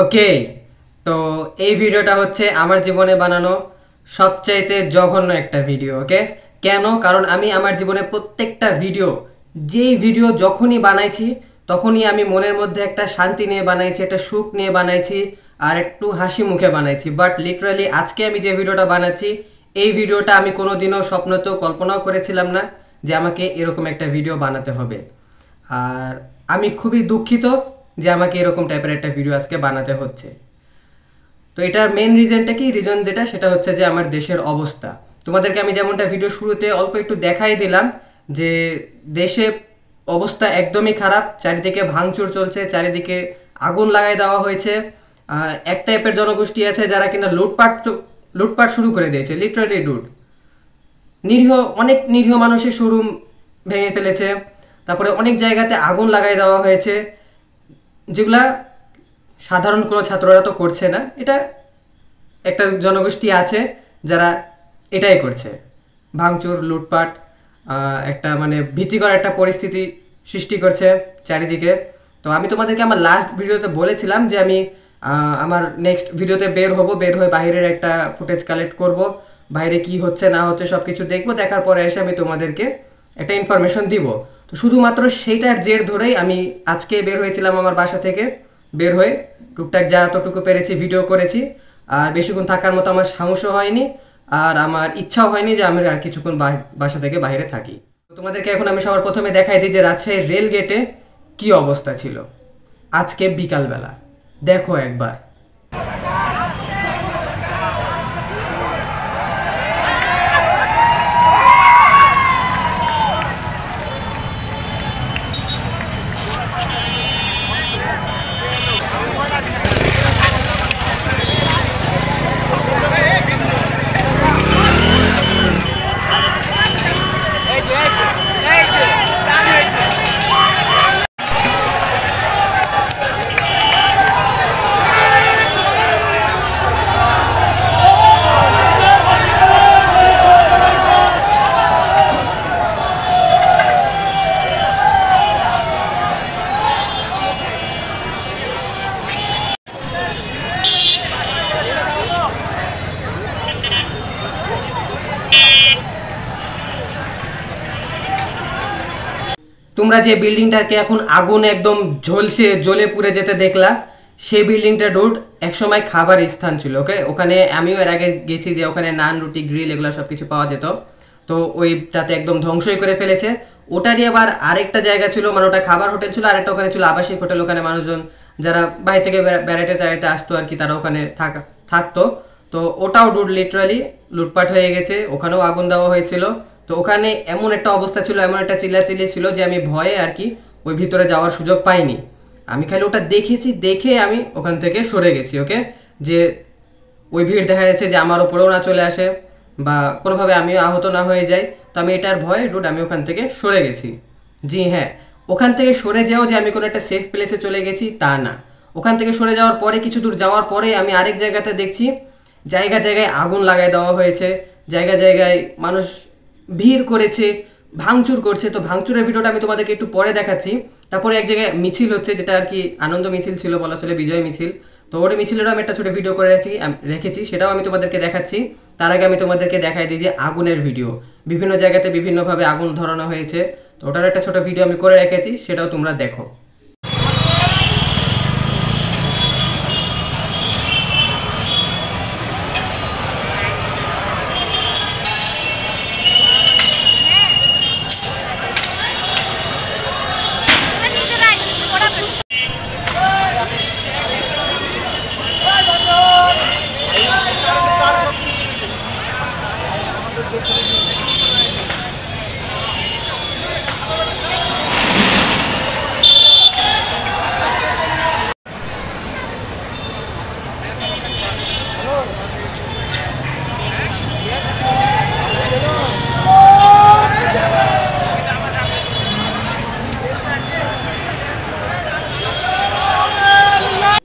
ওকে, তো এই ভিডিওটা হচ্ছে আমার জীবনে বানানো সবচাইতে জঘন্য একটা ভিডিও। ওকে, কেন? কারণ আমি আমার জীবনে প্রত্যেকটা ভিডিও, যেই ভিডিও যখনই বানাইছি তখনই আমি মনের মধ্যে একটা শান্তি নিয়ে বানাইছি, একটা সুখ নিয়ে বানাইছি, আর একটু হাসি মুখে বানাইছি। বাট লিটারালি আজকে আমি যে ভিডিওটা বানাচ্ছি, এই ভিডিওটা আমি কোনোদিনও স্বপ্নতেও কল্পনাও করেছিলাম না যে আমাকে এরকম একটা ভিডিও বানাতে হবে। আর আমি খুবই দুঃখিত যে আমাকে এরকম টাইপের একটা ভিডিও আজকে বানাতে হচ্ছে। তো এটার মেন রিজনটা কি? রিজন যেটা, সেটা হচ্ছে যে আমার দেশের অবস্থা। তোমাদেরকে আমি যেমনটা ভিডিও শুরুতে অল্প একটু দেখাই দিলাম যে দেশে অবস্থা একদমই খারাপ, চারিদিকে ভাঙচুর চলছে, চারিদিকে আগুন লাগাই দেওয়া হয়েছে। এক টাইপের জনগোষ্ঠী আছে যারা কিনা লুটপাট শুরু করে দিয়েছে, লিটারালি ডুড। অনেক নিরীহ মানুষের শোরুম ভেঙে ফেলেছে, তারপরে অনেক জায়গাতে আগুন লাগাই দেওয়া হয়েছে, যেগুলা সাধারণ কোনো ছাত্ররা তো করছে না। এটা একটা জনগোষ্ঠী আছে যারা এটাই করছে, ভাঙচুর, লুটপাট, একটা মানে ভীতিকর একটা পরিস্থিতি সৃষ্টি করছে চারিদিকে। তো আমি তোমাদেরকে আমার লাস্ট ভিডিওতে বলেছিলাম যে আমি আমার নেক্সট ভিডিওতে বের হয়ে বাইরের একটা ফুটেজ কালেক্ট করব, বাইরে কি হচ্ছে না হচ্ছে সব কিছু দেখবো, দেখার পরে এসে আমি তোমাদেরকে একটা ইনফরমেশন দিব। তো শুধুমাত্র সেইটার জের ধরেই আমি আজকে বের হয়েছিলাম আমার বাসা থেকে। বের হয়ে টুকটাক যা যতটুকু পেরেছি ভিডিও করেছি, আর বেশিক্ষণ থাকার মতো আমার সাহসও হয়নি, আর আমার ইচ্ছাও হয়নি যে আমি আর কিছুক্ষণ বাসা থেকে বাইরে থাকি। তোমাদেরকে এখন আমি সবার প্রথমে দেখাই দিই যে রাজশাহীর রেল গেটে কি অবস্থা ছিল আজকে বিকালবেলা। দেখো একবার। তোমরা যে বিল্ডিংটাকে এখন আগুন একদম জ্বলে পুড়ে যেতে দেখলা, সেই বিল্ডিংটা রোড একসময় খাবার স্থান ছিল। ওকে, ওখানে আমিও এর আগে গেছি, যে ওখানে নান, রুটি, গ্রিল এগুলো সব কিছু পাওয়া যেত। তো ওইটাতে একদম ধ্বংসই করে ফেলেছে। ওটারই আবার আরেকটা জায়গা ছিল, মানে ওটা খাবার হোটেল ছিল, আরেকটা ওখানে ছিল আবাসিক হোটেল। ওখানে মানুষজন যারা বাইরে থেকে বেড়াতে আসতো আর কি, তারা ওখানে থাকতো। তো ওটাও লিটারালি লুটপাট হয়ে গেছে, ওখানেও আগুন দেওয়া হয়েছিল। তো ওখানে এমন একটা অবস্থা ছিল, এমন একটা চিল্লাচিল্লি ছিল যে আমি ভয়ে আর কি ওই ভিতরে যাওয়ার সুযোগ পাইনি। আমি খালি ওটা দেখেছি, দেখে আমি ওখান থেকে সরে গেছি। ওকে, যে ওই ভিড় দেখা যাচ্ছে যে আমার ওপরেও না চলে আসে বা কোনোভাবে আমিও আহত না হয়ে যাই। তো আমি এটার ভয়ে আমি ওখান থেকে সরে গেছি। জি হ্যাঁ, ওখান থেকে সরে যাও যে আমি কোনো একটা সেফ প্লেসে চলে গেছি তা না। ওখান থেকে সরে যাওয়ার পরে, কিছু দূর যাওয়ার পরে আমি আরেক জায়গাতে দেখছি জায়গায় আগুন লাগাই দেওয়া হয়েছে, জায়গায় মানুষ ভিড় করেছে, ভাঙচুর করছে। তো ভাঙচুরের ভিডিওটা আমি তোমাদেরকে একটু পরে দেখাচ্ছি। তারপরে এক জায়গায় মিছিল হচ্ছে, যেটা আর কি আনন্দ মিছিল ছিল, বলা চলে বিজয় মিছিল। তো ওর মিছিলেরও আমি একটা ছোটো ভিডিও করে রেখেছি, সেটাও আমি তোমাদেরকে দেখাচ্ছি। তার আগে আমি তোমাদেরকে দেখাই দিই যে আগুনের ভিডিও, বিভিন্ন জায়গাতে বিভিন্নভাবে আগুন ধরানো হয়েছে। তো ওটার একটা ছোটো ভিডিও আমি করে রেখেছি, সেটাও তোমরা দেখো।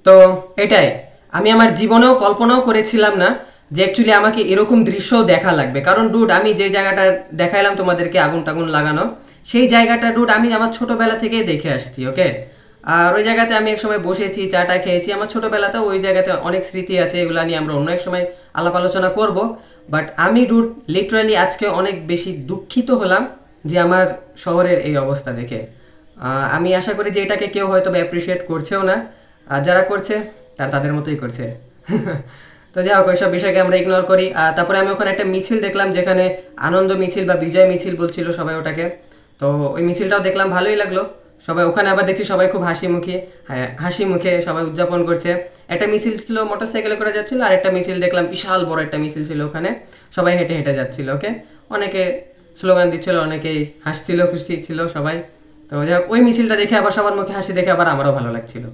তো এটাই, আমি আমার জীবনেও কল্পনাও করেছিলাম না যে অ্যাকচুয়ালি আমাকে এরকম দৃশ্যও দেখা লাগবে। কারণ ডুড, আমি যে জায়গাটা দেখাইলাম তোমাদেরকে আগুন টাগুন লাগানো, সেই জায়গাটা ডুড আমি আমার ছোটবেলা থেকেই দেখে আসছি। ওকে, আর ওই জায়গাতে আমি এক সময় বসেছি, চাটা খেয়েছি। আমার ছোটবেলাতে ওই জায়গাতে অনেক স্মৃতি আছে, এগুলো নিয়ে আমরা অন্য এক সময় আলাপ আলোচনা করব। বাট আমি ডুড লিটারালি আজকে অনেক বেশি দুঃখিত হলাম যে আমার শহরের এই অবস্থা দেখে। আমি আশা করি যে এটাকে কেউ হয়তো অ্যাপ্রিসিয়েট করছেও না, আর যারা করছে তারা তাদের মতোই করছে। তো যাই হোক, ওইসব বিষয়কে আমরা ইগনোর করি। তারপরে আমি ওখানে একটা মিছিল দেখলাম, যেখানে আনন্দ মিছিল বা বিজয় মিছিল বলছিল সবাই ওটাকে। তো ওই মিছিলটাও দেখলাম, ভালোই লাগলো। সবাই ওখানে আবার দেখছি সবাই খুব হাসি মুখে সবাই উদযাপন করছে। একটা মিছিল ছিল মোটরসাইকেলে করে যাচ্ছিল, আর একটা মিছিল দেখলাম বিশাল বড় একটা মিছিল ছিল, ওখানে সবাই হেঁটে হেঁটে যাচ্ছিল। ওকে, অনেকে স্লোগান দিচ্ছিল, অনেকেই হাসছিল, খুশি ছিল সবাই। তো যাই হোক, ওই মিছিলটা দেখে আবার সবার মুখে হাসি দেখে আবার আমারও ভালো লাগছিল।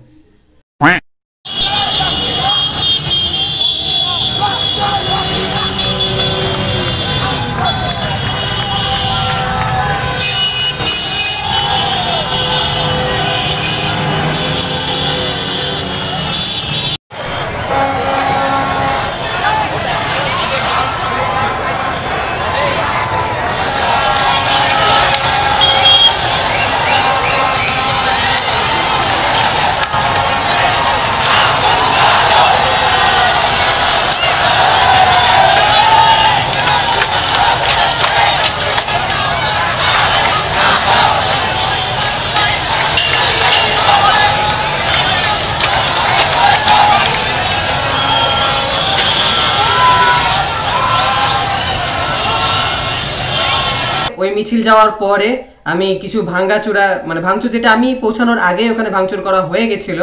ওই মিছিল যাওয়ার পরে আমি কিছু ভাঙাচুরা, মানে ভাঙচুর যেটা আমি পৌঁছানোর আগে ওখানে ভাঙচুর করা হয়ে গেছিল,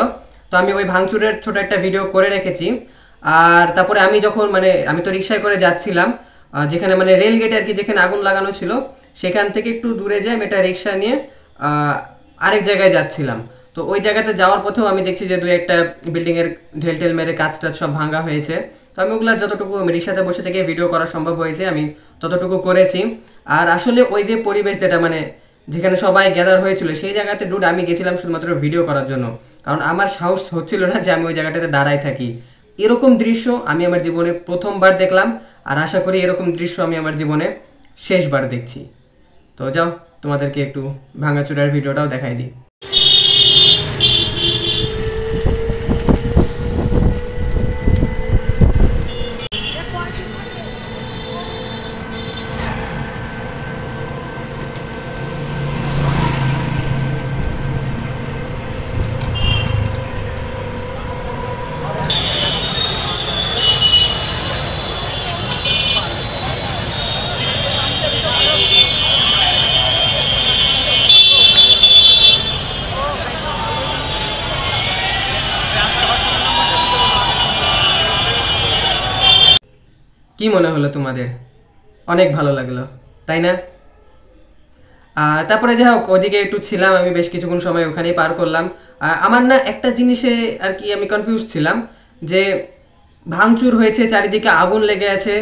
তো আমি ওই ভাঙচুরের ছোট একটা ভিডিও করে রেখেছি। আর তারপরে আমি যখন আমি তো রিক্সায় করে যাচ্ছিলাম, যেখানে রেল গেটে আর কি, যেখানে আগুন লাগানো ছিল সেখান থেকে একটু দূরে যাই আমি একটা রিক্সা নিয়ে আরেক জায়গায় যাচ্ছিলাম। তো ওই জায়গাতে যাওয়ার পথেও আমি দেখছি যে দুই একটা বিল্ডিংয়ের ঢেল মেরে কাজ টাজ সব ভাঙা হয়েছে। তো আমি ওগুলো যতটুকু রিক্সাতে বসে থেকে ভিডিও করা সম্ভব হয়েছে আমি ততটুকু করেছি। আর আসলে ওই যে পরিবেশ যেটা যেখানে সবাই গ্যাদার হয়েছিল, সেই জায়গাতে ডুড আমি গেছিলাম শুধুমাত্র ভিডিও করার জন্য, কারণ আমার সাহস হচ্ছিল না যে আমি ওই জায়গাটাতে দাঁড়ায় থাকি। এরকম দৃশ্য আমি আমার জীবনে প্রথমবার দেখলাম, আর আশা করি এরকম দৃশ্য আমি আমার জীবনে শেষবার দেখছি। তো যাও, তোমাদেরকে একটু ভাঙাচুরার ভিডিওটাও দেখাই দিই। কি মনে হলো তোমাদের? অনেক ভালো লাগলো, তাই না? তারপরে যাই হোক, ওদিকে একটু ছিলাম আমি, বেশ কিছুক্ষণ সময় ওখানেই পার করলাম। আমার না একটা জিনিসে আর কি আমি কনফিউজ ছিলাম, যে ভাঙচুর হয়েছে, চারিদিকে আগুন লেগে আছে,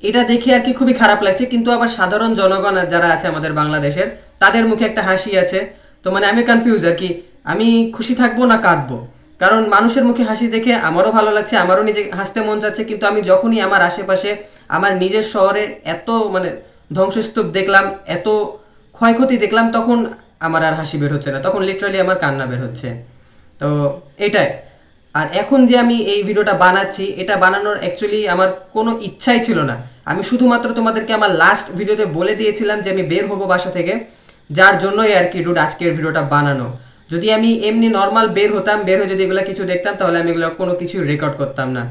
এটা দেখে আর কি খুবই খারাপ লাগছে, কিন্তু আবার সাধারণ জনগণ যারা আছে আমাদের বাংলাদেশের, তাদের মুখে একটা হাসি আছে। তো আমি কনফিউজ আর কি, আমি খুশি থাকবো না কাঁদবো। কারণ মানুষের মুখে হাসি দেখে আমারও ভালো লাগছে, আমারও নিজে হাসতে মন যাচ্ছে, কিন্তু আমি যখনই আমার আশেপাশে আমার নিজের শহরে এত ধ্বংসস্তূপ দেখলাম, এত ক্ষয়ক্ষতি দেখলাম, তখন আমার আর হাসি বের হচ্ছে না, তখন লিটারালি আমার কান্না বের হচ্ছে। তো এটাই। আর এখন যে আমি এই ভিডিওটা বানাচ্ছি, এটা বানানোর অ্যাকচুয়ালি আমার কোনো ইচ্ছাই ছিল না। আমি শুধুমাত্র তোমাদেরকে আমার লাস্ট ভিডিওতে বলে দিয়েছিলাম যে আমি বের হবো বাসা থেকে, যার জন্যই আর কি ডুড আজকের ভিডিওটা বানানো। যদি আমি এমনি নর্মাল বের হতাম, বের হয়ে যদি এগুলো কিছু দেখতাম, তাহলে আমি এগুলো কোনো কিছু রেকর্ড করতাম না,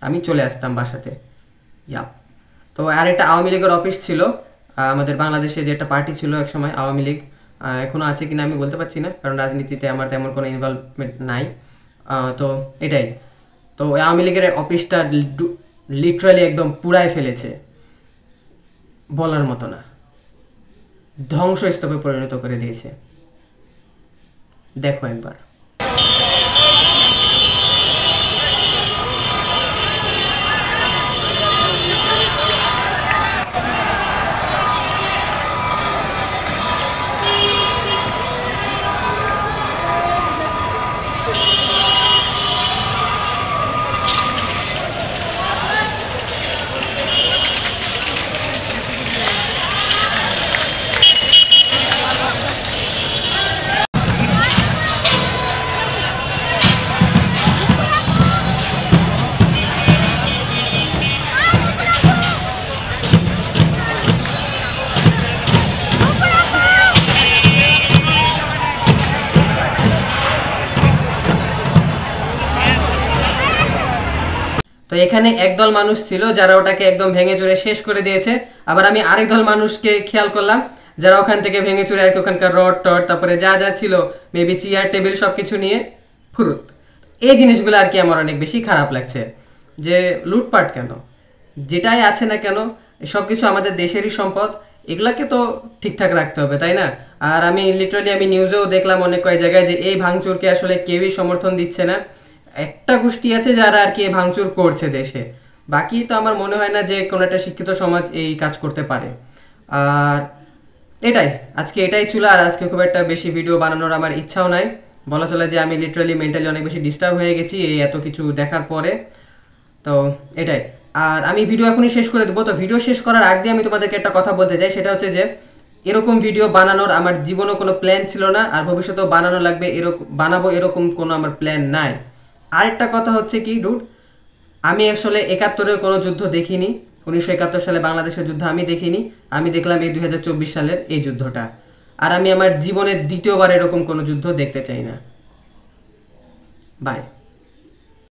আমি চলে আসতাম বাসাতে। তো আর একটা আওয়ামী লীগের অফিস ছিল, আমাদের বাংলাদেশে যে একটা পার্টি ছিল এক সময় আওয়ামী লীগ, এখনও আছে কিনা আমি বলতে পারছি না, কারণ রাজনীতিতে আমার তেমন কোনো ইনভলভমেন্ট নাই। তো এটাই। তো ওই আওয়ামী লীগের অফিসটা লিটারালি একদম পুড়ায় ফেলেছে, বলার মতো না, ধ্বংসস্তূপে পরিণত করে দিয়েছে। দেখো একবার। তো এখানে একদল মানুষ ছিল যারা ওটাকে একদম ভেঙে চুরে শেষ করে দিয়েছে, আবার আমি আরেক দল মানুষকে খেয়াল করলাম যারা ওখান থেকে ভেঙে চুরে আর কি ওখানকার রড টড তারপরে যা যা ছিল মেবি চেয়ার টেবিল সব কিছু নিয়ে ফুরুত। এই জিনিসগুলো আর কি আমার অনেক বেশি খারাপ লাগছে, যে লুটপাট কেন, যেটাই আছে না কেন সব কিছু আমাদের দেশেরই সম্পদ, এগুলাকে তো ঠিকঠাক রাখতে হবে, তাই না? আর আমি লিটারালি আমি নিউজেও দেখলাম অনেক কয়েক জায়গায় যে এই ভাঙচুরকে আসলে কেউই সমর্থন দিচ্ছে না, একটা গোষ্ঠী আছে যারা আর কি এই ভাঙচুর করছে দেশে, বাকি তো আমার মনে হয় না যে কোনো একটা শিক্ষিত সমাজ এই কাজ করতে পারে। আর এটাই আজকে এটাই ছিল, আর আজকে খুব একটা বেশি ভিডিও বানানোর আমার ইচ্ছাও নাই, বলা চলে যে আমি লিটারালি মেন্টালি অনেক বেশি ডিস্টার্ব হয়ে গেছি এই এত কিছু দেখার পরে। তো এটাই, আর আমি ভিডিও এখনই শেষ করে দেবো। তো ভিডিও শেষ করার আগে আমি তোমাদেরকে একটা কথা বলতে চাই, সেটা হচ্ছে যে এরকম ভিডিও বানানোর আমার জীবনেও কোনো প্ল্যান ছিল না, আর ভবিষ্যতেও বানানো লাগবে এরকম বানাবো এরকম কোনো আমার প্ল্যান নাই। আরেকটা কথা হচ্ছে কি ডুড, আমি আসলে 71-এর কোনো যুদ্ধ দেখিনি, 1971 সালে বাংলাদেশের যুদ্ধ আমি দেখিনি, আমি দেখলাম এই 2024 সালের এই যুদ্ধটা, আর আমি আমার জীবনের দ্বিতীয়বার এরকম কোনো যুদ্ধ দেখতে চাই না। বাই।